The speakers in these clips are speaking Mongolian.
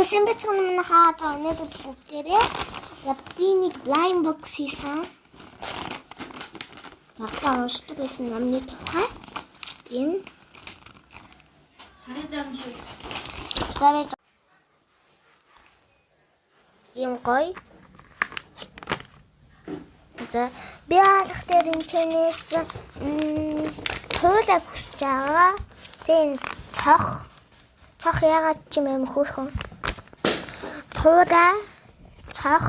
сайн бацхан манайхаа өнөөдөр бүгдээрээ би нэг blind box хийсэн. Надад уншдаг байсан номны тухай. Энэ харагдам шиг. завэж юм гоё. За би алах дээр энэ чэнэс туйлаг хүсэж байгаа. Тийм цох ягаад ч юм хөөрхөн. Туулаа цох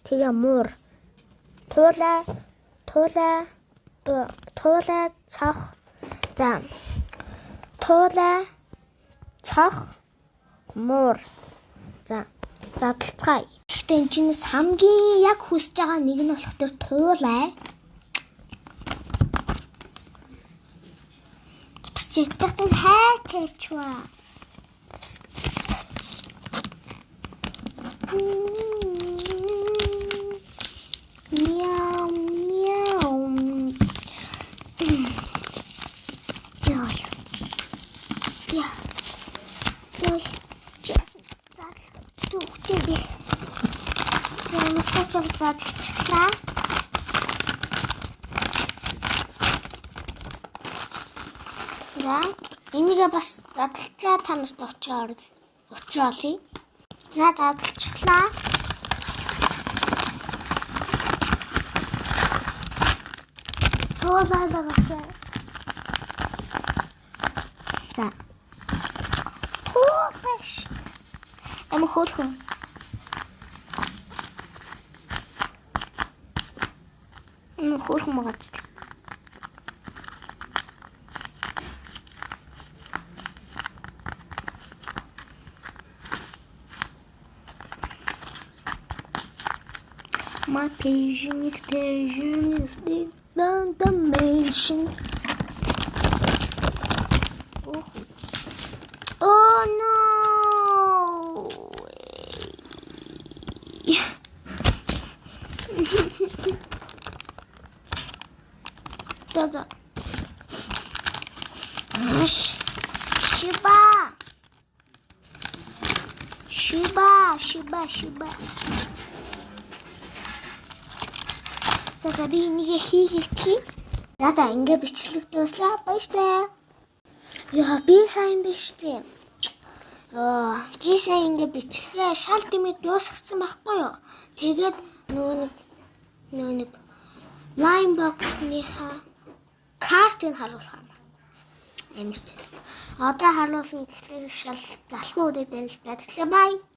тэгээ муур. Туулаа цох. За туулаа цох муур. За задлцгаая. Гэхдээ энэ чинээс хамгийн яг хүсэж байгаа нэг нь болох тэр туулаа. Цэцэн хайчваа. Мяу мяу. Я. Тебе. Я мустачал задлчихлаа. За, энийгээ бас задлчаа танаас очиолъё. За, задлчихлаа. Тоолаалагасаа. За. Тоолаш. Хөөрхөн. Хөөрхөн байгаа ч. My patient expectation is the dimension. Oh no! Да. Шиба. За би энийг хийгээхий. За ингээ бичлэг дуслаа. Баяртай. Яа би сайн биш тийм. Би сайн ингээ бичлэгээ шал дэмэд дуусгацсан байхгүй юу? Тэгээд нөгөө нэг line box-ныхаа картыг харуулах юм байна. Амартай. Одоо харуулсан гэхлээр шал залхуу үрээд байна л да. Тэгэхээр бай.